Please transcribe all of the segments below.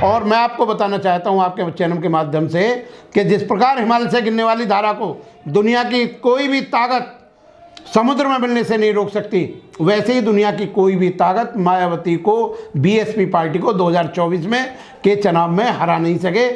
और मैं आपको बताना चाहता हूं आपके चैनल के माध्यम से कि जिस प्रकार हिमालय से गिरने वाली धारा को दुनिया की कोई भी ताकत समुद्र में मिलने से नहीं रोक सकती, वैसे ही दुनिया की कोई भी ताकत मायावती को, बीएसपी पार्टी को 2024 में के चुनाव में हरा नहीं सके।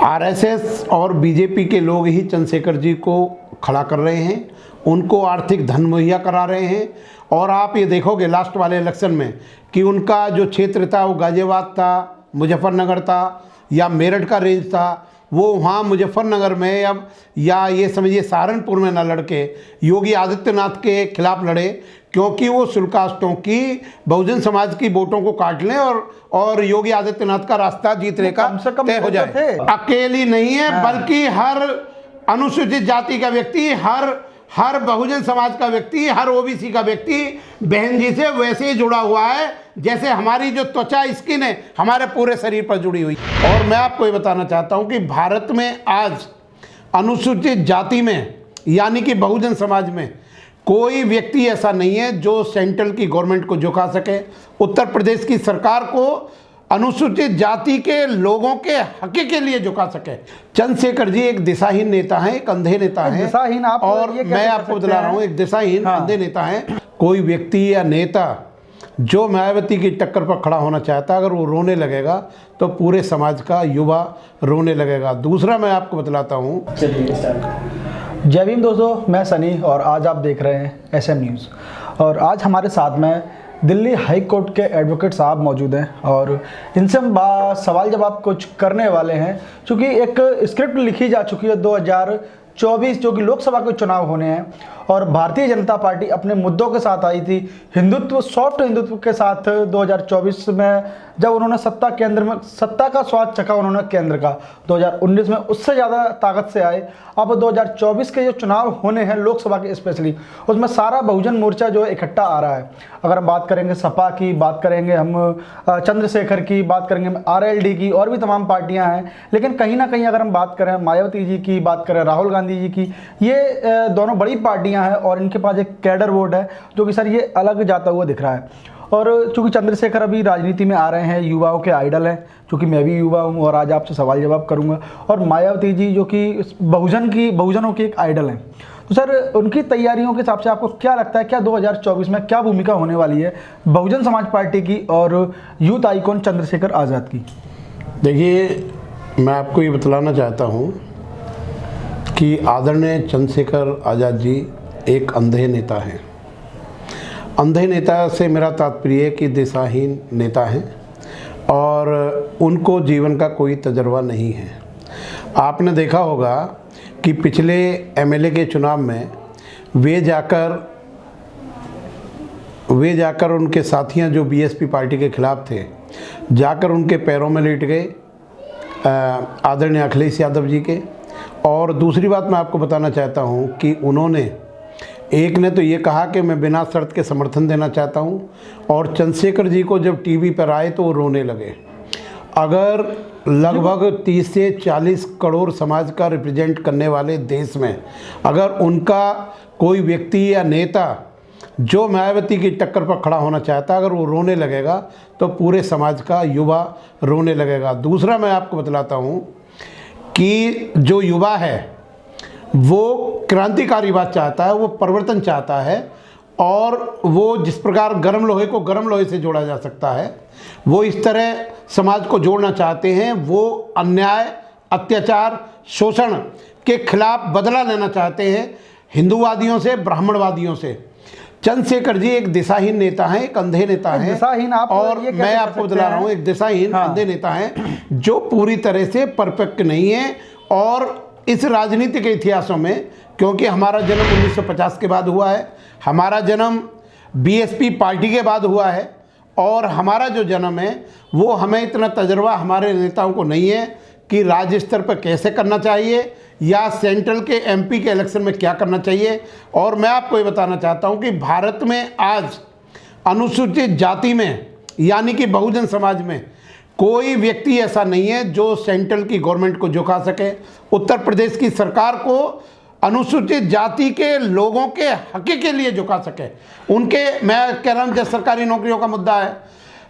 आरएसएस और बीजेपी के लोग ही चंद्रशेखर जी को खड़ा कर रहे हैं, उनको आर्थिक धन मुहैया करा रहे हैं। और आप ये देखोगे लास्ट वाले इलेक्शन में कि उनका जो क्षेत्र था वो गाजियाबाद था, मुजफ्फरनगर था या मेरठ का रेंज था, वो वहाँ मुजफ्फरनगर में अब या ये समझिए सहारनपुर में ना लड़के योगी आदित्यनाथ के खिलाफ लड़े, क्योंकि वो शुल्कास्टों की बहुजन समाज की वोटों को काट लें और योगी आदित्यनाथ का रास्ता जीतने का तय हो जाए। अकेली नहीं है, बल्कि हर अनुसूचित जाति का व्यक्ति, हर बहुजन समाज का व्यक्ति, हर ओबीसी का व्यक्ति बहन जी से वैसे ही जुड़ा हुआ है जैसे हमारी जो त्वचा स्किन है हमारे पूरे शरीर पर जुड़ी हुई। और मैं आपको ये बताना चाहता हूं कि भारत में आज अनुसूचित जाति में यानी कि बहुजन समाज में कोई व्यक्ति ऐसा नहीं है जो सेंट्रल की गवर्नमेंट को झुका सके, उत्तर प्रदेश की सरकार को अनुसूचित जाति के लोगों के हक के लिए झुका सके। चंद्रशेखर जी एक दिशाहीन नेता हैं, एक अंधे नेता हैं। दिशाहीन आप और मैं आपको बता रहा हूँ एक दिशाहीन अंधे नेता हैं। कोई व्यक्ति या नेता जो मायावती की टक्कर पर खड़ा होना चाहता है, अगर वो रोने लगेगा तो पूरे समाज का युवा रोने लगेगा। दूसरा मैं आपको बतलाता हूँ। जय भीम दोस्तों, मैं सनी और आज आप देख रहे हैं एसएम न्यूज़। और आज हमारे साथ में दिल्ली हाई कोर्ट के एडवोकेट साहब मौजूद हैं और इनसे हम सवाल जवाब कुछ करने वाले हैं, क्योंकि एक स्क्रिप्ट लिखी जा चुकी है 2024 जो कि लोकसभा के चुनाव होने हैं और भारतीय जनता पार्टी अपने मुद्दों के साथ आई थी, हिंदुत्व, सॉफ्ट हिंदुत्व के साथ 2024 में जब उन्होंने सत्ता का स्वाद चखा उन्होंने केंद्र का, 2019 में उससे ज़्यादा ताकत से आए। अब 2024 के जो चुनाव होने हैं लोकसभा के स्पेशली, उसमें सारा बहुजन मोर्चा जो है इकट्ठा आ रहा है। अगर हम बात करेंगे सपा की, बात करेंगे हम चंद्रशेखर की, बात करेंगे हम आरएलडी की, और भी तमाम पार्टियां हैं। लेकिन कहीं ना कहीं अगर हम बात करें मायावती जी की, बात करें राहुल गांधी जी की, ये दोनों बड़ी पार्टियां हैं और इनके पास एक कैडर वोट है जो कि सर ये अलग जाता हुआ दिख रहा है। और चूँकि चंद्रशेखर अभी राजनीति में आ रहे हैं, युवाओं के आइडल हैं, चूँकि मैं भी युवा हूँ और आज आपसे सवाल जवाब करूँगा, और मायावती जी जो कि बहुजनों की एक आइडल हैं, तो सर उनकी तैयारियों के हिसाब से आपको क्या लगता है, क्या 2024 में क्या भूमिका होने वाली है बहुजन समाज पार्टी की और यूथ आइकॉन चंद्रशेखर आज़ाद की? देखिए, मैं आपको ये बतलाना चाहता हूँ कि आदरणीय चंद्रशेखर आज़ाद जी एक अंधे नेता हैं। अंधे नेता से मेरा तात्पर्य है कि दिशाहीन नेता हैं और उनको जीवन का कोई तजर्बा नहीं है। आपने देखा होगा कि पिछले एमएलए के चुनाव में वे जाकर उनके साथियां जो बीएसपी पार्टी के खिलाफ थे, जाकर उनके पैरों में लेट गए आदरणीय अखिलेश यादव जी के। और दूसरी बात मैं आपको बताना चाहता हूं कि उन्होंने, एक ने तो ये कहा कि मैं बिना शर्त के समर्थन देना चाहता हूं, और चंद्रशेखर जी को जब टीवी पर आए तो वो रोने लगे। अगर लगभग 30 से 40 करोड़ समाज का रिप्रेजेंट करने वाले देश में अगर उनका कोई व्यक्ति या नेता जो मायावती की टक्कर पर खड़ा होना चाहता है, अगर वो रोने लगेगा तो पूरे समाज का युवा रोने लगेगा। दूसरा मैं आपको बतलाता हूँ कि जो युवा है वो क्रांतिकारी बात चाहता है, वो परिवर्तन चाहता है, और वो जिस प्रकार गर्म लोहे को गर्म लोहे से जोड़ा जा सकता है, वो इस तरह समाज को जोड़ना चाहते हैं। वो अन्याय, अत्याचार, शोषण के खिलाफ बदला लेना चाहते हैं हिंदूवादियों से, ब्राह्मणवादियों से। चंद्रशेखर जी एक दिशाहीन नेता हैं, एक अंधे नेता हैं। दिशाहीन आप, और मैं आपको बता रहा हूँ एक दिशाहीन अंधे नेता हैं जो पूरी तरह से परफेक्ट नहीं है। और इस राजनीति के इतिहासों में, क्योंकि हमारा जन्म 1950 के बाद हुआ है, हमारा जन्म बीएसपी पार्टी के बाद हुआ है, और हमारा जो जन्म है वो हमें इतना तजर्बा हमारे नेताओं को नहीं है कि राज्य स्तर पर कैसे करना चाहिए या सेंट्रल के एमपी के इलेक्शन में क्या करना चाहिए। और मैं आपको ये बताना चाहता हूँ कि भारत में आज अनुसूचित जाति में यानी कि बहुजन समाज में कोई व्यक्ति ऐसा नहीं है जो सेंट्रल की गवर्नमेंट को झुका सके, उत्तर प्रदेश की सरकार को अनुसूचित जाति के लोगों के हक के लिए झुका सके। उनके, मैं कह रहा हूँ, जैसे सरकारी नौकरियों का मुद्दा है,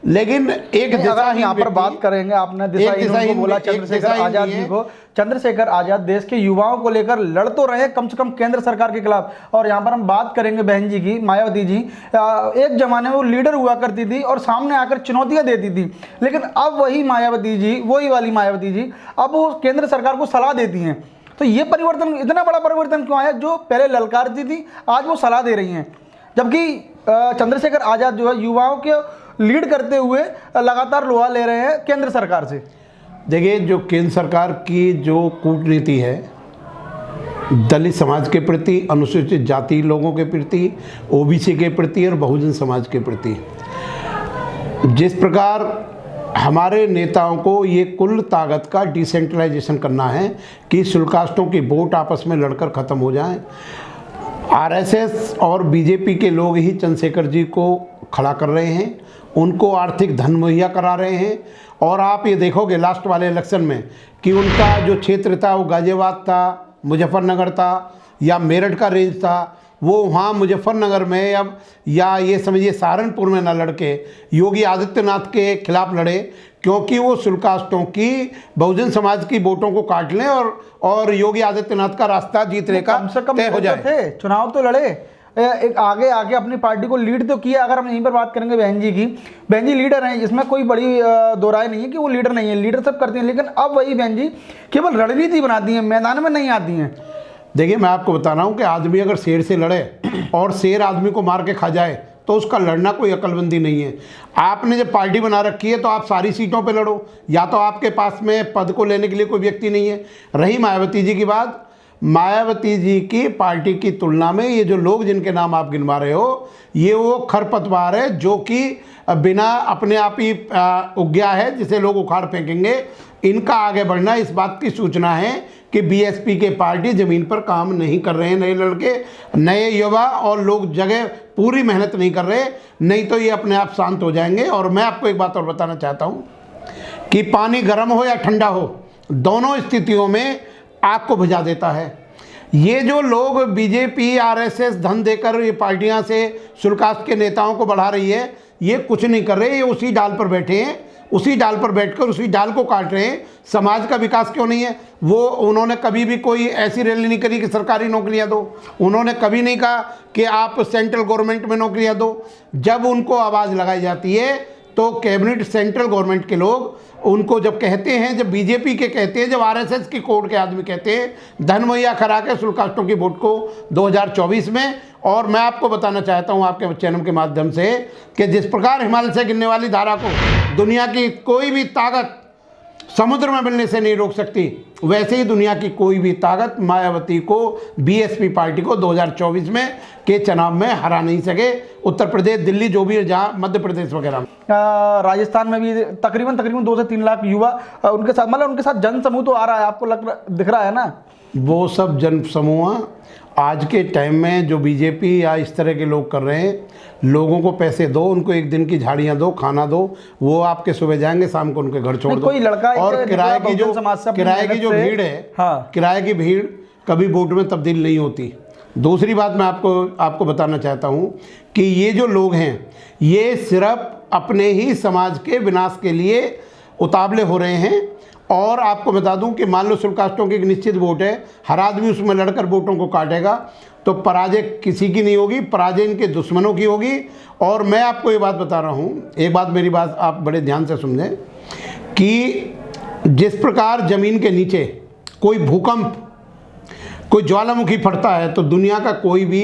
लेकिन एक अगर हम यहाँ पर बात करेंगे, आपने दिशाहीन को बोला, चंद्रशेखर आजाद जी को। चंद्रशेखर आजाद देश के युवाओं को लेकर लड़ तो रहे कम से कम केंद्र सरकार के खिलाफ। और यहाँ पर हम बात करेंगे बहन जी की, मायावती जी, एक जमाने में वो लीडर हुआ करती थी और सामने आकर चुनौतियां देती थी, लेकिन अब वही मायावती जी, वही वाली मायावती जी अब वो केंद्र सरकार को सलाह देती हैं। तो ये परिवर्तन, इतना बड़ा परिवर्तन क्यों आया? जो पहले ललकारती थी आज वो सलाह दे रही हैं, जबकि चंद्रशेखर आजाद जो है युवाओं के लीड करते हुए लगातार लोहा ले रहे हैं केंद्र सरकार से। देखिए, जो केंद्र सरकार की जो कूटनीति है दलित समाज के प्रति, अनुसूचित जाति लोगों के प्रति, ओबीसी के प्रति और बहुजन समाज के प्रति, जिस प्रकार हमारे नेताओं को ये कुल ताकत का डिसेंट्रलाइजेशन करना है कि शुल्कास्टों की वोट आपस में लड़कर ख़त्म हो जाएं। आरएसएस और बीजेपी के लोग ही चंद्रशेखर जी को खड़ा कर रहे हैं, उनको आर्थिक धन मुहैया करा रहे हैं। और आप ये देखोगे लास्ट वाले इलेक्शन में कि उनका जो क्षेत्र था वो गाजियाबाद था, मुजफ्फरनगर था या मेरठ का रेंज था, वो वहाँ मुजफ्फरनगर में अब या ये समझिए सहारनपुर में ना लड़के योगी आदित्यनाथ के खिलाफ लड़े, क्योंकि वो शुल्कास्टों की बहुजन समाज की वोटों को काट लें और योगी आदित्यनाथ का रास्ता जीतने का तय हो जाए। चुनाव तो लड़े, एक आगे आके अपनी पार्टी को लीड तो किया। अगर हम यहीं पर बात करेंगे बहन जी की, बहन जी लीडर हैं, इसमें कोई बड़ी दो राय नहीं है कि वो लीडर नहीं है, लीडर सब करती हैं, लेकिन अब वही बहन जी केवल रणनीति बनाती हैं, मैदान में नहीं आती हैं। देखिए, मैं आपको बता रहा हूँ कि आदमी अगर शेर से लड़े और शेर आदमी को मार के खा जाए तो उसका लड़ना कोई अकलमंदी नहीं है। आपने जब पार्टी बना रखी है तो आप सारी सीटों पे लड़ो, या तो आपके पास में पद को लेने के लिए कोई व्यक्ति नहीं है। रही मायावती जी की बात, मायावती जी की पार्टी की तुलना में ये जो लोग जिनके नाम आप गिनवा रहे हो, ये वो खरपतवार है जो कि बिना अपने आप ही उग गया है, जिसे लोग उखाड़ फेंकेंगे। इनका आगे बढ़ना इस बात की सूचना है कि बीएसपी के पार्टी ज़मीन पर काम नहीं कर रहे हैं, नए लड़के, नए युवा और लोग जगह पूरी मेहनत नहीं कर रहे, नहीं तो ये अपने आप शांत हो जाएंगे। और मैं आपको एक बात और बताना चाहता हूँ कि पानी गर्म हो या ठंडा हो, दोनों स्थितियों में आग को बुझा देता है। ये जो लोग बीजेपी आरएसएस धन देकर ये पार्टियां से शुल्कास्ट के नेताओं को बढ़ा रही है, ये कुछ नहीं कर रहे, ये उसी डाल पर बैठे हैं, उसी डाल पर बैठकर उसी डाल को काट रहे हैं। समाज का विकास क्यों नहीं है? वो उन्होंने कभी भी कोई ऐसी रैली नहीं करी कि सरकारी नौकरियां दो, उन्होंने कभी नहीं कहा कि आप सेंट्रल गवर्नमेंट में नौकरियां दो। जब उनको आवाज़ लगाई जाती है तो कैबिनेट सेंट्रल गवर्नमेंट के लोग उनको जब कहते हैं, जब बीजेपी के कहते हैं, जब आरएसएस की कोड के आदमी कहते हैं धन मुहैया करा के शुल्कास्टों की वोट को 2024 में। और मैं आपको बताना चाहता हूं आपके चैनल के माध्यम से कि जिस प्रकार हिमालय से गिरने वाली धारा को दुनिया की कोई भी ताकत समुद्र में मिलने से नहीं रोक सकती, वैसे ही दुनिया की कोई भी ताकत मायावती को, बीएसपी पार्टी को 2024 में के चुनाव में हरा नहीं सके। उत्तर प्रदेश, दिल्ली, जो भी है, जहाँ मध्य प्रदेश वगैरह में, राजस्थान में भी तकरीबन 2 से 3 लाख युवा उनके साथ, मतलब उनके साथ जन समूह तो आ रहा है, आपको दिख रहा है ना? वो सब जन समूह आज के टाइम में जो बीजेपी या इस तरह के लोग कर रहे हैं, लोगों को पैसे दो, उनको एक दिन की झाड़ियाँ दो, खाना दो, वो आपके सुबह जाएंगे, शाम को उनके घर छोड़ दो। कोई लड़का और किराए की जो भीड़ है, हाँ, किराए की भीड़ कभी वोट में तब्दील नहीं होती। दूसरी बात मैं आपको बताना चाहता हूँ कि ये जो लोग हैं, ये सिर्फ अपने ही समाज के विनाश के लिए उतावले हो रहे हैं। और आपको बता दूं कि मान लो शुल्कास्टों की एक निश्चित वोट है, हर आदमी उसमें लड़कर वोटों को काटेगा, तो पराजय किसी की नहीं होगी, पराजय इनके दुश्मनों की होगी। और मैं आपको ये बात बता रहा हूँ, एक बात, मेरी बात आप बड़े ध्यान से समझें कि जिस प्रकार ज़मीन के नीचे कोई भूकंप, कोई ज्वालामुखी फटता है, तो दुनिया का कोई भी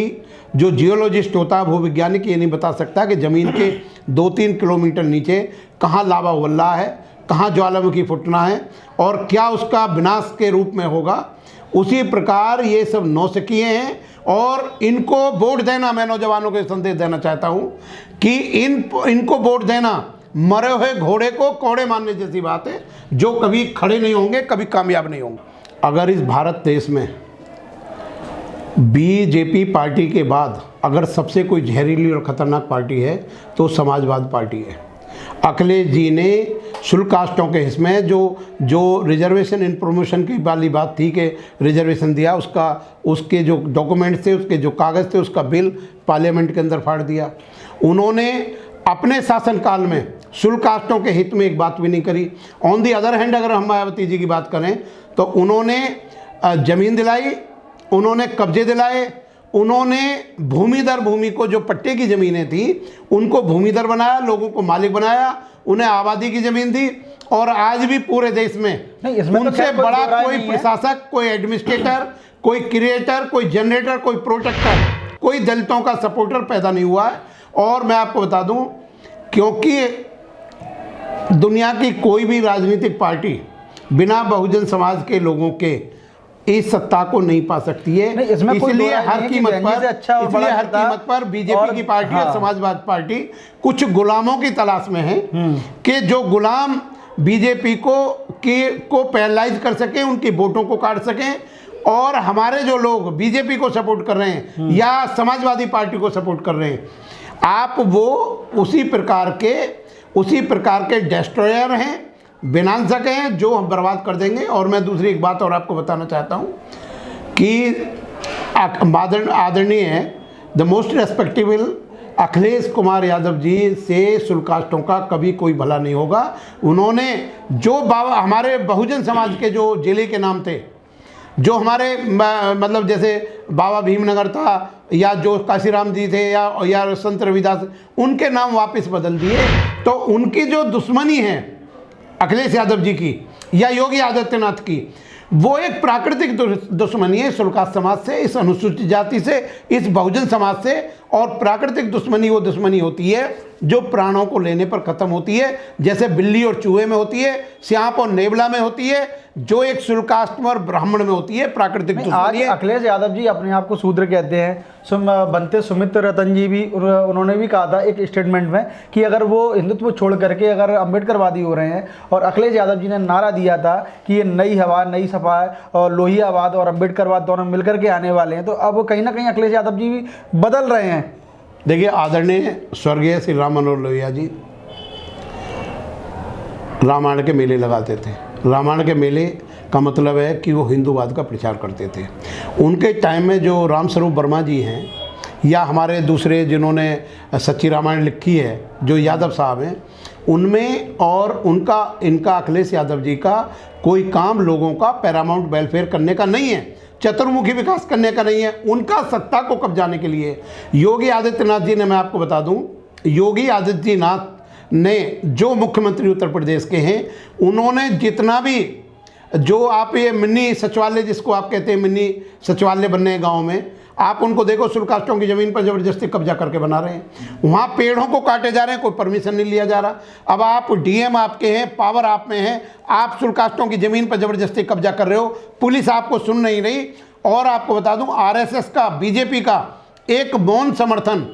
जो जियोलॉजिस्ट होता है, भूविज्ञानिक, ये नहीं बता सकता कि ज़मीन के 2-3 किलोमीटर नीचे कहाँ लावा उबल रहा है, कहाँ ज्वालामुखी फूटना है और क्या उसका विनाश के रूप में होगा। उसी प्रकार ये सब नौसिखिए हैं और इनको वोट देना, मैं नौजवानों को संदेश देना चाहता हूँ कि इनको वोट देना मरे हुए घोड़े को कोड़े मारने जैसी बात है, जो कभी खड़े नहीं होंगे, कभी कामयाब नहीं होंगे। अगर इस भारत देश में बीजेपी पार्टी के बाद अगर सबसे कोई जहरीली और ख़तरनाक पार्टी है तो समाजवाद पार्टी है। अखिलेश जी ने शुल्कास्टों के हिस्से जो रिजर्वेशन इन प्रमोशन की वाली बात थी कि रिजर्वेशन दिया, उसके जो डॉक्यूमेंट्स थे, उसके जो कागज़ थे, उसका बिल पार्लियामेंट के अंदर फाड़ दिया। उन्होंने अपने शासनकाल में शुल्क कास्टों के हित में एक बात भी नहीं करी। ऑन दी अदर हैंड अगर हम मायावती जी की बात करें तो उन्होंने ज़मीन दिलाई, उन्होंने कब्जे दिलाए, उन्होंने भूमिदर भूमि को, जो पट्टे की ज़मीनें थी उनको भूमिदर बनाया, लोगों को मालिक बनाया, उन्हें आबादी की ज़मीन दी। और आज भी पूरे देश में उनसे बड़ा कोई प्रशासक, कोई एडमिनिस्ट्रेटर, कोई क्रिएटर, कोई जनरेटर, कोई प्रोटेक्टर, कोई दलितों का सपोर्टर पैदा नहीं हुआ है। और मैं आपको बता दूं, क्योंकि दुनिया की कोई भी राजनीतिक पार्टी बिना बहुजन समाज के लोगों के इस सत्ता को नहीं पा सकती है। इसलिए हर कीमत पर बीजेपी की पार्टी और समाजवादी पार्टी कुछ गुलामों की तलाश में है कि जो गुलाम बीजेपी को पैरालाइज कर सकें, उनकी वोटों को काट सकें। और हमारे जो लोग बीजेपी को सपोर्ट कर रहे हैं या समाजवादी पार्टी को सपोर्ट कर रहे हैं, आप वो उसी प्रकार के डिस्ट्रॉयर हैं, विनाशक हैं, जो हम बर्बाद कर देंगे। और मैं दूसरी एक बात और आपको बताना चाहता हूं कि आदरणीय the most respectable Akhilesh Kumar Yadav ji से शुल्क कास्टों का कभी कोई भला नहीं होगा। उन्होंने जो हमारे बहुजन समाज के जो जिले के नाम थे, जो हमारे मतलब जैसे बाबा भीमनगर था, या जो काशीराम जी थे, या संत रविदास, उनके नाम वापस बदल दिए। तो उनकी जो दुश्मनी है अखिलेश यादव जी की या योगी आदित्यनाथ की, वो एक प्राकृतिक दुश्मनी है शुल्क कास्ट समाज से, इस अनुसूचित जाति से, इस बहुजन समाज से। और प्राकृतिक दुश्मनी वो दुश्मनी होती है जो प्राणों को लेने पर खत्म होती है, जैसे बिल्ली और चूहे में होती है, सांप और नेवला में होती है, जो एक शुल्क कास्ट और ब्राह्मण में होती है प्राकृतिक दुश्मनी। अखिलेश यादव जी अपने आप को शूद्र कहते हैं। बनते सुमित्र रतन जी भी, उन्होंने भी कहा था एक स्टेटमेंट में कि अगर वो हिंदुत्व छोड़ करके अगर अम्बेडकरवादी हो रहे हैं, और अखिलेश यादव जी ने नारा दिया था कि ये नई हवा, नई सपा है, और लोहियावाद और अम्बेडकरवाद दोनों मिलकर के आने वाले हैं। तो अब कहीं ना कहीं अखिलेश यादव जी भी बदल रहे हैं। देखिए, आदरणीय स्वर्गीय श्री राम मनोहर लोहिया जी रामायण के मेले लगाते थे। रामायण के मेले का मतलब है कि वो हिंदूवाद का प्रचार करते थे। उनके टाइम में जो रामस्वरूप वर्मा जी हैं, या हमारे दूसरे जिन्होंने सच्ची रामायण लिखी है, जो यादव साहब हैं, उनमें और इनका अखिलेश यादव जी का कोई काम लोगों का पैरामाउंट वेलफेयर करने का नहीं है, चतुर्मुखी विकास करने का नहीं है। उनका सत्ता को कब्जाने के लिए योगी आदित्यनाथ जी ने, मैं आपको बता दूं, योगी आदित्यनाथ ने, जो मुख्यमंत्री उत्तर प्रदेश के हैं, उन्होंने जितना भी, जो आप ये मिनी सचिवालय जिसको आप कहते हैं, मिनी सचिवालय बनने हैं गाँव में, आप उनको देखो, शुल्क कास्टों की ज़मीन पर ज़बरदस्ती कब्जा करके बना रहे हैं। वहाँ पेड़ों को काटे जा रहे हैं, कोई परमिशन नहीं लिया जा रहा। अब आप डीएम आपके हैं, पावर आप में है, आप शुल्क कास्टों की ज़मीन पर ज़बरदस्ती कब्जा कर रहे हो, पुलिस आपको सुन नहीं रही। और आपको बता दूं, आरएसएस का, बीजेपी का एक मौन समर्थन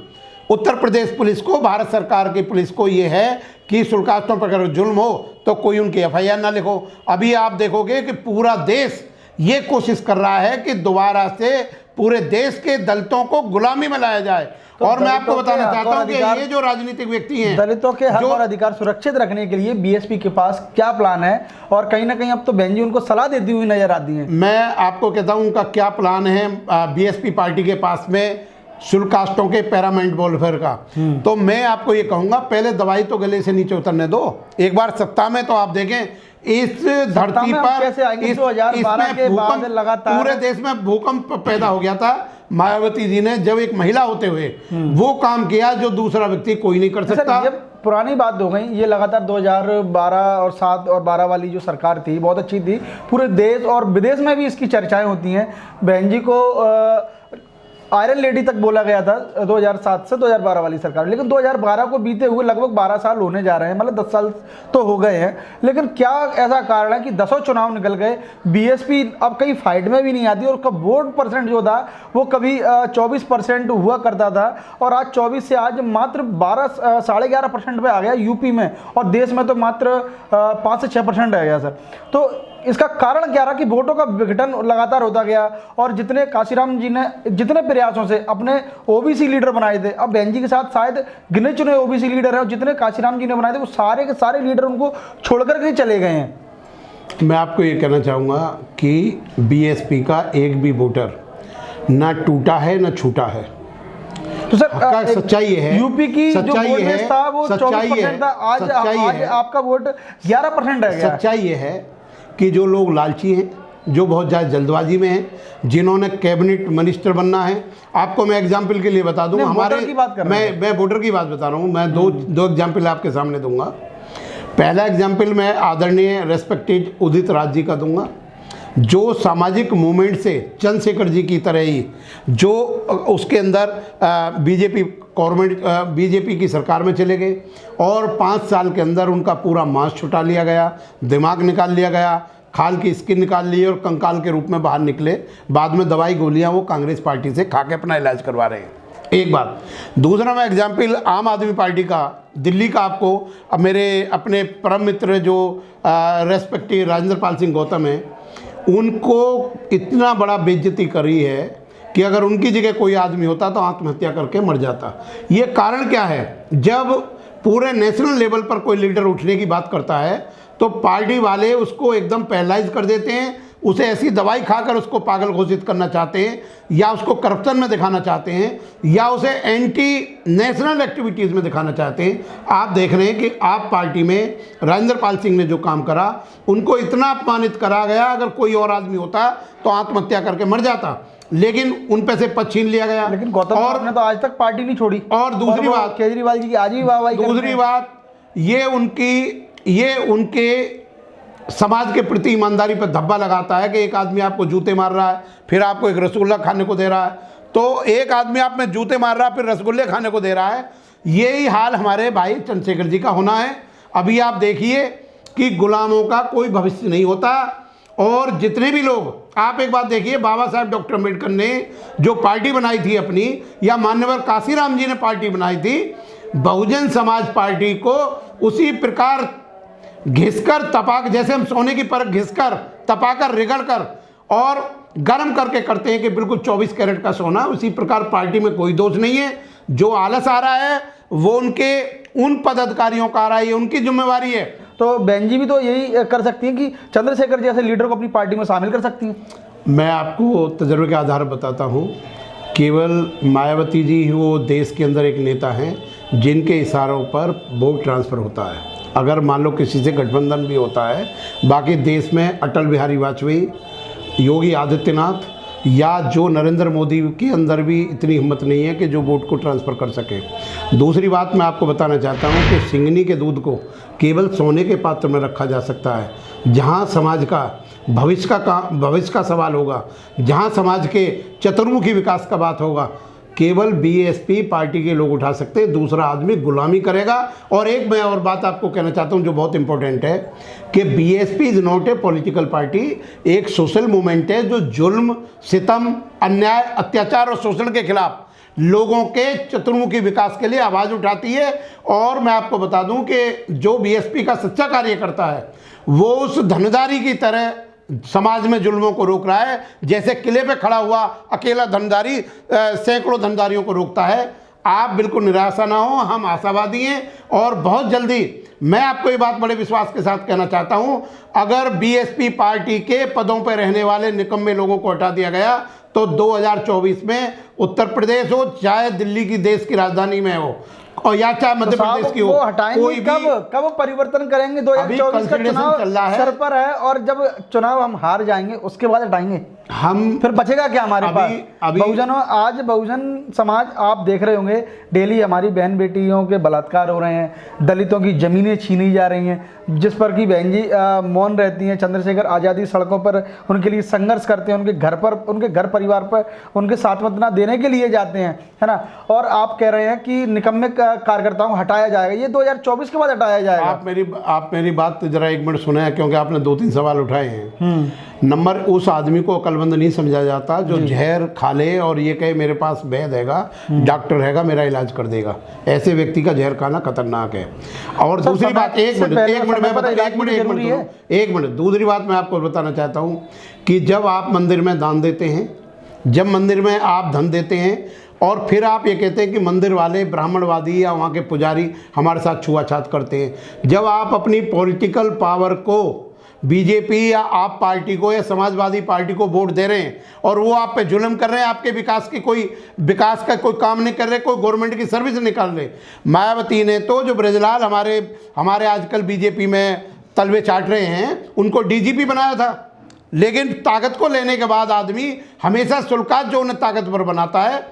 उत्तर प्रदेश पुलिस को, भारत सरकार की पुलिस को ये है कि शुल्क कास्टों पर अगर जुल्म हो तो कोई उनकी एफआईआर ना लिखो। अभी आप देखोगे कि पूरा देश ये कोशिश कर रहा है कि दोबारा से पूरे देश के दलितों को गुलामी में लाया जाए। तो और मैं आपको बताना चाहता हूं कि ये जो राजनीतिक व्यक्ति हैं, दलितों के हक और अधिकार सुरक्षित रखने के लिए बीएसपी के पास क्या प्लान है, और कहीं ना कहीं अब तो बहन जी उनको सलाह देती हुई नजर आती है। मैं आपको कहता हूं उनका क्या प्लान है बीएसपी पार्टी के पास में शुल्क कास्टों के पैरामाउंट वेलफेयर का। तो मैं आपको ये कहूंगा, पहले दवाई तो गले से नीचे उतरने दो। एक बार सत्ता में तो आप देखें, इस धरती पर पूरे देश में भूकंप पैदा हो गया था। मायावती जी ने जब एक महिला होते हुए वो काम किया जो दूसरा व्यक्ति कोई नहीं कर सकता। ये पुरानी बात हो गई, ये लगातार 2012 और 7 और 12 वाली जो सरकार थी बहुत अच्छी थी। पूरे देश और विदेश में भी इसकी चर्चाएं होती हैं। बहन जी को आयरन लेडी तक बोला गया था 2007 से 2012 वाली सरकार, लेकिन 2012 को बीते हुए लगभग 12 साल होने जा रहे हैं, मतलब 10 साल तो हो गए हैं। लेकिन क्या ऐसा कारण है कि 10 चुनाव निकल गए, बीएसपी अब कहीं फाइट में भी नहीं आती, और उसका वोट परसेंट जो था वो कभी 24% हुआ करता था, और आज 24 से आज मात्र 11.5% पे आ गया यूपी में, और देश में तो मात्र 5 से 6% रह गया सर। तो इसका कारण क्या रहा कि वोटों का विघटन लगातार होता गया, और जितने काशीराम जी ने जितने प्रयासों से अपने ओबीसी लीडर बनाए थे, अब बहन जी के साथ शायद गिने चुने ओबीसी लीडर हैं, और जितने काशीराम जी ने बनाए थे वो सारे के सारे लीडर उनको छोड़कर के चले गए हैं। मैं आपको ये कहना चाहूँगा कि बीएसपी का एक भी वोटर ना टूटा है ना छूटा है। तो सर सच्चाई ये है, यूपी की जो वोट बेस था वो 24% था, आज आपका वोट 11% रह गया। सच्चाई ये है कि जो लोग लालची हैं, जो बहुत ज़्यादा जल्दबाजी में हैं, जिन्होंने कैबिनेट मिनिस्टर बनना है, आपको मैं एग्जाम्पल के लिए बता दूं, हमारे मैं वोटर की बात बता रहा हूं, मैं दो एग्जाम्पल आपके सामने दूंगा। पहला एग्जाम्पल मैं आदरणीय रेस्पेक्टेड उदित राज जी का दूंगा, जो सामाजिक मूवमेंट से चंद्रशेखर जी की तरह ही जो उसके अंदर बीजेपी गवर्नमेंट बीजेपी की सरकार में चले गए और 5 साल के अंदर उनका पूरा मांस छुटा लिया गया, दिमाग निकाल लिया गया, खाल की स्किन निकाल ली और कंकाल के रूप में बाहर निकले। बाद में दवाई गोलियां वो कांग्रेस पार्टी से खा के अपना इलाज करवा रहे हैं, एक बात। दूसरा मैं एग्जाम्पल आम आदमी पार्टी का दिल्ली का आपको, अब मेरे अपने परम मित्र जो रेस्पेक्टिव राजेंद्र पाल सिंह गौतम हैं, उनको इतना बड़ा बेइज्जती करी है कि अगर उनकी जगह कोई आदमी होता तो आत्महत्या करके मर जाता। ये कारण क्या है? जब पूरे नेशनल लेवल पर कोई लीडर उठने की बात करता है तो पार्टी वाले उसको एकदम पैरालाइज कर देते हैं, उसे ऐसी दवाई खाकर उसको पागल घोषित करना चाहते हैं, या उसको करप्शन में दिखाना चाहते हैं, या उसे एंटी नेशनल एक्टिविटीज़ में दिखाना चाहते हैं। आप देख रहे हैं कि आप पार्टी में राजेंद्र पाल सिंह ने जो काम करा, उनको इतना अपमानित करा गया, अगर कोई और आदमी होता तो आत्महत्या करके मर जाता, लेकिन उन पे से पद छीन लिया गया। लेकिन गौतम और ने तो आज तक पार्टी नहीं छोड़ी। और दूसरी बात, केजरीवाल जी की आज भी वाहवाही। दूसरी बात, ये उनके समाज के प्रति ईमानदारी पर धब्बा लगाता है कि एक आदमी आपको जूते मार रहा है, फिर आपको एक रसगुल्ला खाने को दे रहा है, तो एक आदमी आप में जूते मार रहा है, फिर रसगुल्ले खाने को दे रहा है। यही हाल हमारे भाई चंद्रशेखर जी का होना है। अभी आप देखिए कि गुलामों का कोई भविष्य नहीं होता, और जितने भी लोग, आप एक बात देखिए, बाबा साहब डॉक्टर अम्बेडकर ने जो पार्टी बनाई थी अपनी, या मान्यवर काशीराम जी ने पार्टी बनाई थी, बहुजन समाज पार्टी को उसी प्रकार घिसकर तपाक, जैसे हम सोने की परख घिसकर तपाकर रिगड़कर और गर्म करके करते हैं कि बिल्कुल 24 कैरेट का सोना, उसी प्रकार पार्टी में कोई दोष नहीं है। जो आलस आ रहा है वो उन पदाधिकारियों का आ रहा है, उनकी जिम्मेवारी है। तो बहन जी भी तो यही कर सकती हैं कि चंद्रशेखर जैसे लीडर को अपनी पार्टी में शामिल कर सकती हैं। मैं आपको तजर्बे के आधार पर बताता हूँ, केवल मायावती जी ही वो देश के अंदर एक नेता हैं जिनके इशारों पर वोट ट्रांसफ़र होता है। अगर मान लो किसी से गठबंधन भी होता है, बाकी देश में अटल बिहारी वाजपेयी, योगी आदित्यनाथ या जो नरेंद्र मोदी के अंदर भी इतनी हिम्मत नहीं है कि जो वोट को ट्रांसफ़र कर सके। दूसरी बात मैं आपको बताना चाहता हूं कि सिंगनी के दूध को केवल सोने के पात्र में रखा जा सकता है। जहां समाज का भविष्य का सवाल होगा, जहां समाज के चतुर्मुखी विकास का बात होगा, केवल बीएसपी पार्टी के लोग उठा सकते हैं, दूसरा आदमी गुलामी करेगा। और एक मैं और बात आपको कहना चाहता हूं जो बहुत इंपॉर्टेंट है कि BSP is not a political party, एक सोशल मूवमेंट है जो जुल्म, सितम, अन्याय, अत्याचार और शोषण के खिलाफ लोगों के चतुर्मुखी विकास के लिए आवाज़ उठाती है। और मैं आपको बता दूं कि जो बीएसपी का सच्चा कार्यकर्ता है वो उस धनदारी की तरह समाज में जुल्मों को रोक रहा है, जैसे किले पे खड़ा हुआ अकेला धनदारी सैकड़ों धनदारियों को रोकता है। आप बिल्कुल निराशा ना हो, हम आशावादी हैं और बहुत जल्दी मैं आपको ये बात बड़े विश्वास के साथ कहना चाहता हूं, अगर बीएसपी पार्टी के पदों पर रहने वाले निकम्मे लोगों को हटा दिया गया तो 2024 में उत्तर प्रदेश हो, चाहे दिल्ली की देश की राजधानी में हो, और या चाहे मध्य प्रदेश की हो, वो हटाएंगे कब परिवर्तन करेंगे? 2024 का चुनाव चल रहा है, सर पर है, और जब चुनाव हम हार जाएंगे उसके बाद हटाएंगे हम, फिर बचेगा क्या हमारे पास? बहुजनों, आज बहुजन समाज आप देख रहे होंगे डेली हमारी बहन बेटियों के बलात्कार हो रहे हैं, दलितों की जमीनें छीनी जा रही हैं, जिस पर कि बहन जी मौन रहती हैं। चंद्रशेखर आज़ादी सड़कों पर उनके लिए संघर्ष करते हैं, उनके घर परिवार पर उनके सांत्वना देने के लिए जाते हैं, है ना। और आप कह रहे हैं कि निकम्मे कार्यकर्ताओं को हटाया जाएगा, ये 2024 के बाद हटाया जाएगा। आप मेरी बात जरा एक मिनट सुने, क्योंकि आपने 2-3 सवाल उठाए हैं। नंबर, उस आदमी को अकलमंद नहीं समझा जाता जो जहर खा ले और ये कहे मेरे पास वैद्य हैगा, डॉक्टर हैगा, मेरा इलाज कर देगा। ऐसे व्यक्ति का जहर खाना खतरनाक है। और दूसरी बात, एक मिनट दूसरी बात मैं आपको बताना चाहता हूँ कि जब आप मंदिर में दान देते हैं, जब मंदिर में आप धन देते हैं और फिर आप ये कहते हैं कि मंदिर वाले ब्राह्मणवादी या वहाँ के पुजारी हमारे साथ छुआछात करते हैं, जब आप अपनी पॉलिटिकल पावर को बीजेपी या आप पार्टी को या समाजवादी पार्टी को वोट दे रहे हैं और वो आप पे जुल्म कर रहे हैं, आपके विकास का कोई काम नहीं कर रहे, कोई गवर्नमेंट की सर्विस निकाल रहे। मायावती ने तो जो ब्रजलाल हमारे आजकल बीजेपी में तलवे चाट रहे हैं, उनको डीजीपी बनाया था। लेकिन ताकत को लेने के बाद आदमी हमेशा शुल्कात जो उन्हें ताकतवर बनाता है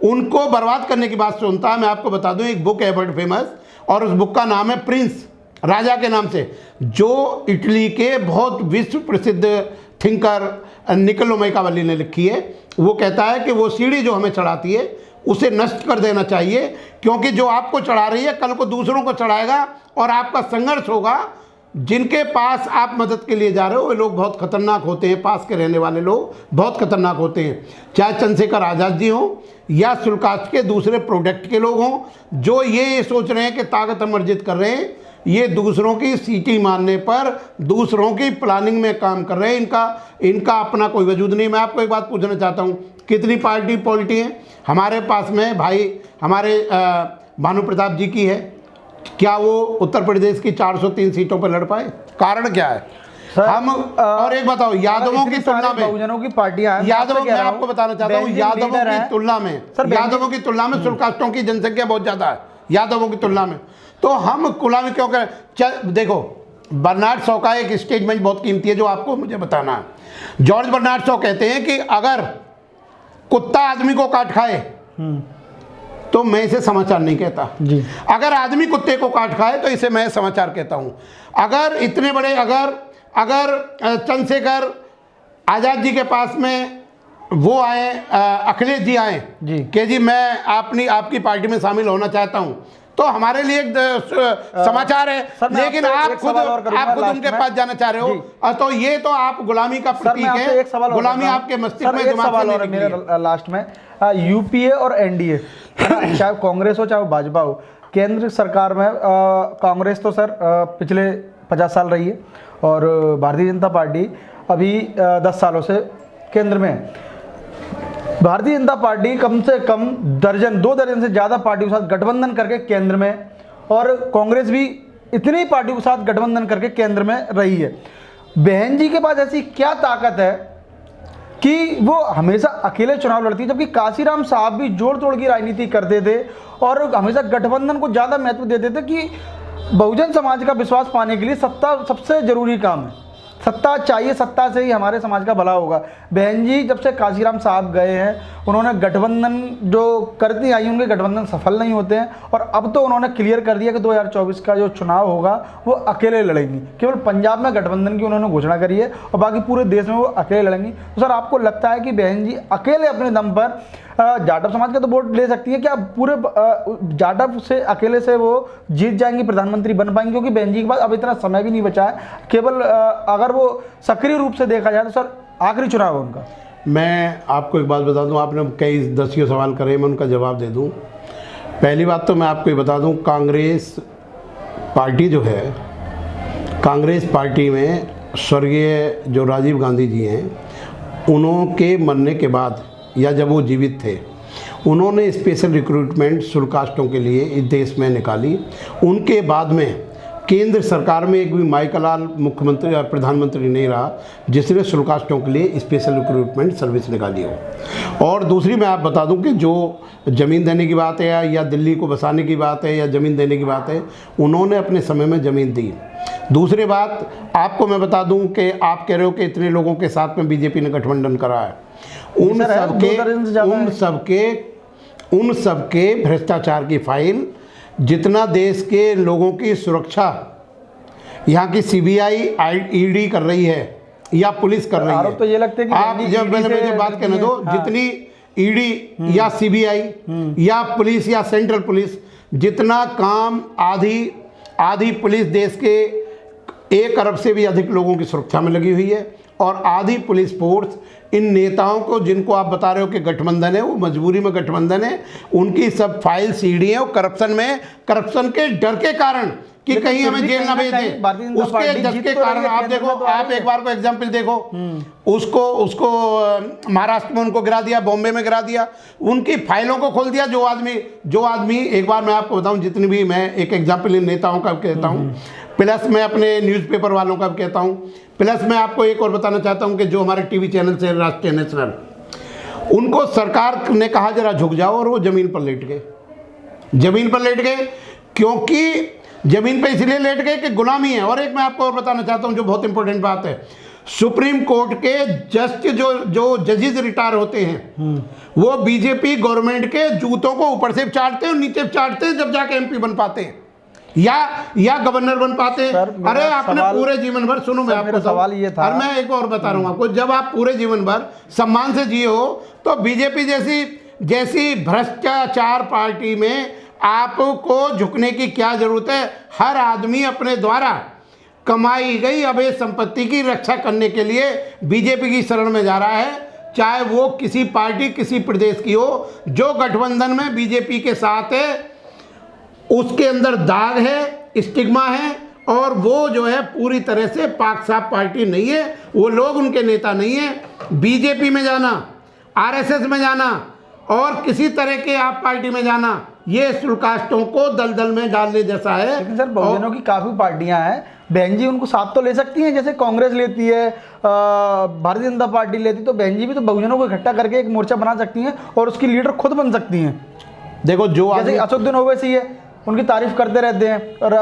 उनको बर्बाद करने की बात सुनता है। मैं आपको बता दूं, एक बुक है बड़ी फेमस, और उस बुक का नाम है प्रिंस, राजा के नाम से, जो इटली के बहुत विश्व प्रसिद्ध थिंकर निकोलो मैकियावेली ने लिखी है। वो कहता है कि वो सीढ़ी जो हमें चढ़ाती है उसे नष्ट कर देना चाहिए, क्योंकि जो आपको चढ़ा रही है कल को दूसरों को चढ़ाएगा और आपका संघर्ष होगा। जिनके पास आप मदद के लिए जा रहे हो वे लोग बहुत खतरनाक होते हैं, पास के रहने वाले लोग बहुत खतरनाक होते हैं, चाहे चंद्रशेखर आज़ाद जी हों या शुल्कात के दूसरे प्रोडक्ट के लोग हों, जो ये सोच रहे हैं कि ताकत हम अर्जित कर रहे हैं। ये दूसरों की सीटी मारने पर दूसरों की प्लानिंग में काम कर रहे हैं। इनका अपना कोई वजूद नहीं। मैं आपको एक बात पूछना चाहता हूँ, कितनी पार्टी पॉलिटी हैं हमारे पास में? भाई हमारे भानु प्रताप जी की है, क्या वो उत्तर प्रदेश की 403 सीटों पर लड़ पाए? कारण क्या है? हम और एक बताओ, यादवों की तुलना में बहुजनों की पार्टियां हैं, यादवों, मैं आपको बताना चाहता हूँ, यादवों की तुलना में शुल्कास्टों की जनसंख्या बहुत ज़्यादा है यादवों की तुलना में। तो हम गुलामी क्यों करें? देखो, बर्नार्ड शॉ का एक स्टेटमेंट बहुत कीमती है जो आपको मुझे बताना है। जॉर्ज बर्नार्ड शॉ कहते हैं कि अगर कुत्ता आदमी को काट खाए तो मैं इसे समाचार नहीं कहता जी। अगर आदमी कुत्ते को काट खाए तो इसे मैं समाचार कहता हूं। अगर इतने बड़े अगर चंद्रशेखर आज़ाद जी के पास में वो आए, अखिलेश जी आए जी कि जी मैं आपकी पार्टी में शामिल होना चाहता हूं, तो हमारे लिए एक समाचार है। लेकिन आप खुद उनके पास जाना चाह रहे हो, तो ये तो आप गुलामी का प्रतीक है। गुलामी आपके मस्तिष्क में, दिमाग से नहीं निकली। लास्ट में यूपीए और एनडीए, चाहे कांग्रेस हो चाहे भाजपा हो, केंद्र सरकार में कांग्रेस तो सर पिछले 50 साल रही है और भारतीय जनता पार्टी अभी 10 सालों से केंद्र में है। भारतीय जनता पार्टी कम से कम 2 दर्जन से ज़्यादा पार्टियों के साथ गठबंधन करके केंद्र में, और कांग्रेस भी इतनी ही पार्टियों के साथ गठबंधन करके केंद्र में रही है। बहन जी के पास ऐसी क्या ताकत है कि वो हमेशा अकेले चुनाव लड़ती है, जबकि काशीराम साहब भी जोड़ तोड़ की राजनीति करते थे और हमेशा गठबंधन को ज़्यादा महत्व देते थे कि बहुजन समाज का विश्वास पाने के लिए सत्ता सबसे जरूरी काम है, सत्ता चाहिए, सत्ता से ही हमारे समाज का भला होगा। बहन जी जब से काशीराम साहब गए हैं उन्होंने गठबंधन जो करती आई, उनके गठबंधन सफल नहीं होते हैं, और अब तो उन्होंने क्लियर कर दिया कि 2024 का जो चुनाव होगा वो अकेले लड़ेंगी। केवल पंजाब में गठबंधन की उन्होंने घोषणा करी है और बाकी पूरे देश में वो अकेले लड़ेंगी। तो सर आपको लगता है कि बहन जी अकेले अपने दम पर जाटव समाज का तो वोट ले सकती है, क्या पूरे जाटव से अकेले से वो जीत जाएंगी, प्रधानमंत्री बन पाएंगे? क्योंकि बहन जी के पास अब इतना समय भी नहीं बचा है, केवल अगर वो सक्रिय रूप से देखा जाए तो सर आखिरी चुनाव है उनका। मैं आपको एक बात बता दूं, आपने कई दसियों सवाल करे, मैं उनका जवाब दे दूं। पहली बात तो मैं आपको ये बता दूं, कांग्रेस पार्टी जो है, कांग्रेस पार्टी में स्वर्गीय जो राजीव गांधी जी हैं, उनके मरने के बाद या जब वो जीवित थे, उन्होंने स्पेशल रिक्रूटमेंट शुल्कास्टों के लिए इस देश में निकाली। उनके बाद में केंद्र सरकार में एक भी माइकलाल मुख्यमंत्री या प्रधानमंत्री नहीं रहा जिसने शुल्कास्टों के लिए स्पेशल रिक्रूटमेंट सर्विस निकाली हो। और दूसरी मैं आप बता दूं कि जो ज़मीन देने की बात है या दिल्ली को बसाने की बात है या ज़मीन देने की बात है, उन्होंने अपने समय में ज़मीन दी। दूसरी बात आपको मैं बता दूं कि आप कह रहे हो कि इतने लोगों के साथ में बीजेपी ने गठबंधन करा है, उन सबके भ्रष्टाचार की फाइल, जितना देश के लोगों की सुरक्षा यहाँ की सीबीआई ईडी कर रही है या पुलिस कर रही है, तो ये लगता है कि आप जब मुझे बात करने दो, जितनी ईडी या सीबीआई या पुलिस या सेंट्रल पुलिस, जितना काम आधी पुलिस देश के 1 अरब से भी अधिक लोगों की सुरक्षा में लगी हुई है, और आधी पुलिस फोर्स इन नेताओं को, जिनको आप बता रहे हो कि गठबंधन है, वो मजबूरी में गठबंधन है, उनकी सब फाइल सीडी है। और करप्शन के डर के कारण कि लेकिन कहीं फिर हमें भी जेल कहीं ना ना भेज कहीं दे। भारतीय जनता उसके पार्टी जज जीत के तो रही कारण है, आप केंद्र देखो, में तो आई आप है। एक बार को एग्जाम्पल देखो, उसको महाराष्ट्र में उनको गिरा दिया, बॉम्बे में गिरा दिया, उनकी फाइलों को खोल दिया। जो आदमी एक बार मैं आपको बताऊं, जितनी भी मैं एक एग्जाम्पल इन नेताओं का कहता हूं, प्लस मैं अपने न्यूज़पेपर वालों का भी कहता हूं, प्लस मैं आपको एक और बताना चाहता हूं कि जो हमारे टीवी चैनल से राष्ट्रीय नेशनल, उनको सरकार ने कहा जरा झुक जाओ, और वो जमीन पर लेट गए। जमीन पर लेट गए क्योंकि जमीन पर इसलिए लेट गए कि गुलामी है। और एक मैं आपको और बताना चाहता हूं जो बहुत इंपॉर्टेंट बात है, सुप्रीम कोर्ट के जज जो जजेस रिटायर होते हैं, वो बीजेपी गवर्नमेंट के जूतों को ऊपर से चाटते हैं और नीचे चाटते हैं, जब जाके एमपी बन पाते हैं या गवर्नर बन पाते हैं। अरे आपने पूरे जीवन भर, सुनो मैं आपको सवाल ये था, और मैं एक और बता रहा हूं आपको, जब आप पूरे जीवन भर सम्मान से जिए हो, तो बीजेपी जैसी भ्रष्टाचार पार्टी में आपको झुकने की क्या जरूरत है। हर आदमी अपने द्वारा कमाई गई अवैध संपत्ति की रक्षा करने के लिए बीजेपी की शरण में जा रहा है, चाहे वो किसी पार्टी किसी प्रदेश की हो। जो गठबंधन में बीजेपी के साथ है उसके अंदर दाग है, स्टिग्मा है, और वो जो है पूरी तरह से पाक साफ पार्टी नहीं है, वो लोग उनके नेता नहीं है। बीजेपी में जाना, आरएसएस में जाना और किसी तरह के आप पार्टी में जाना, ये शुल्काष्टों को दलदल में डालने जैसा है। लेकिन सर बहुजनों की काफी पार्टियां हैं, बहन जी उनको साथ तो ले सकती हैं, जैसे कांग्रेस लेती है, भारतीय जनता पार्टी लेती, तो बहन जी भी तो बहुजनों को इकट्ठा करके एक मोर्चा बना सकती हैं और उसकी लीडर खुद बन सकती हैं। देखो, जो जैसे अशोकउद्दीन ओवैसी है, उनकी तारीफ करते रहते हैं, और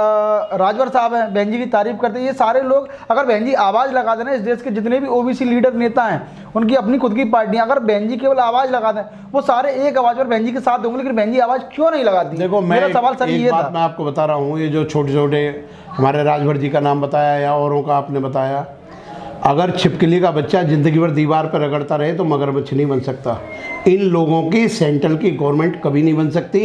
राजभर साहब हैं, बहन जी की तारीफ करते हैं। ये सारे लोग, अगर बहन जी आवाज़ लगा देना, इस देश के जितने भी ओबीसी लीडर नेता हैं, उनकी अपनी खुद की पार्टियां, अगर बहन जी केवल आवाज़ लगा दें, वो सारे एक आवाज़ पर बहन जी के साथ होंगे, लेकिन बहन जी आवाज़ क्यों नहीं लगाती? देखो, मेरा सवाल सर ये था। मैं आपको बता रहा हूँ, ये जो छोटे छोटे हमारे राजभर जी का नाम बताया या औरों का आपने बताया, अगर छिपकली का बच्चा ज़िंदगी भर दीवार पर रगड़ता रहे तो मगरमच्छ नहीं बन सकता। इन लोगों की सेंट्रल की गवर्नमेंट कभी नहीं बन सकती।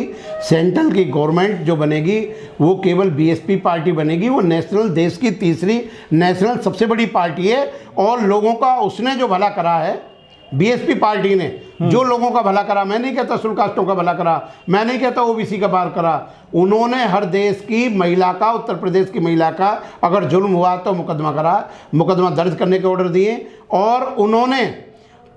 सेंट्रल की गवर्नमेंट जो बनेगी वो केवल बीएसपी पार्टी बनेगी। वो नेशनल, देश की तीसरी नेशनल सबसे बड़ी पार्टी है, और लोगों का उसने जो भला करा है, बीएसपी पार्टी ने जो लोगों का भला करा, मैं नहीं कहता शुल्काष्टों का भला करा, मैं नहीं कहता ओबीसी का भला करा, उन्होंने हर देश की महिला का, उत्तर प्रदेश की महिला का अगर जुल्म हुआ तो मुकदमा करा, मुकदमा दर्ज करने के ऑर्डर दिए। और उन्होंने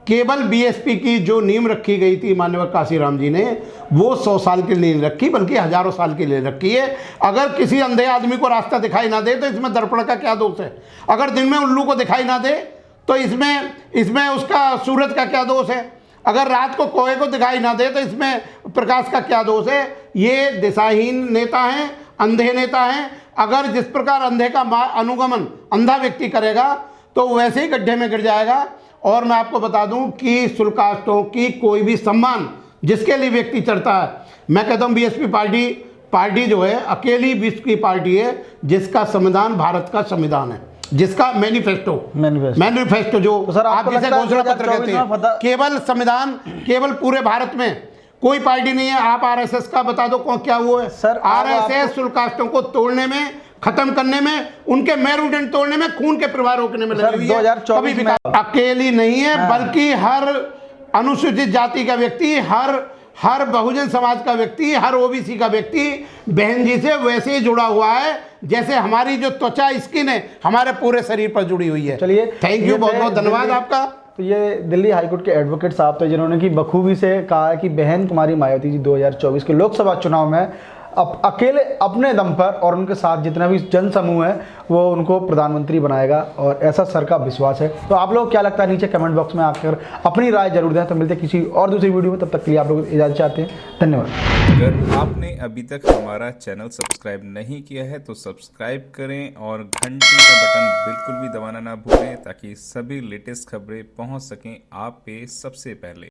केवल बीएसपी की जो नींव रखी गई थी माननीय काशीराम जी ने, वो 100 साल के लिए नहीं रखी, बल्कि हजारों साल के लिए रखी है। अगर किसी अंधे आदमी को रास्ता दिखाई ना दे तो इसमें दर्पण का क्या दोष है? अगर दिन में उल्लू को दिखाई ना दे तो इसमें उसका सूरज का क्या दोष है? अगर रात को कोए को दिखाई ना दे तो इसमें प्रकाश का क्या दोष है? ये दिशाहीन नेता हैं, अंधे नेता हैं। अगर जिस प्रकार अंधे का अनुगमन अंधा व्यक्ति करेगा तो वैसे ही गड्ढे में गिर जाएगा। और मैं आपको बता दूं कि शुल्काष्टों की कोई भी सम्मान जिसके लिए व्यक्ति चढ़ता है, मैं कहता हूं बीएसपी पार्टी जो है अकेली विश्व की पार्टी है जिसका संविधान भारत का संविधान है, जिसका मैनिफेस्टो जो तो सर, आप जिसे घोषणा पत्र कहते हैं, केवल संविधान, केवल पूरे भारत में कोई पार्टी नहीं है। आप आरएसएस का बता दो क्या हुआ है सर? आरएसएस शुल्काष्टों को तोड़ने में, खत्म करने में, उनके मेरुदंड तोड़ने में, खून के प्रवाह रोकने में लगी हुई है। 2024 में अकेली नहीं है, बल्कि हर अनुसूचित जाति का व्यक्ति, हर बहुजन समाज का व्यक्ति, हर ओबीसी का व्यक्ति बहन जी से वैसे ही जुड़ा हुआ है जैसे हमारी जो त्वचा, स्किन है, हमारे पूरे शरीर पर जुड़ी हुई है। चलिए, थैंक यू, बहुत बहुत धन्यवाद आपका। तो ये दिल्ली हाईकोर्ट के एडवोकेट साहब थे जिन्होंने की बखूबी से कहा है कि बहन कुमारी मायावती जी 2024 के लोकसभा चुनाव में अकेले अपने दम पर और उनके साथ जितना भी जन समूह है वो उनको प्रधानमंत्री बनाएगा, और ऐसा सर का विश्वास है। तो आप लोग क्या लगता है नीचे कमेंट बॉक्स में आकर अपनी राय जरूर दें। तो मिलते हैं किसी और दूसरी वीडियो में, तब तक के लिए आप लोग इजाज़त चाहते हैं। धन्यवाद। अगर आपने अभी तक हमारा चैनल सब्सक्राइब नहीं किया है तो सब्सक्राइब करें और घंटी का बटन बिल्कुल भी दबाना ना भूलें ताकि सभी लेटेस्ट खबरें पहुंच सकें आप पे सबसे पहले।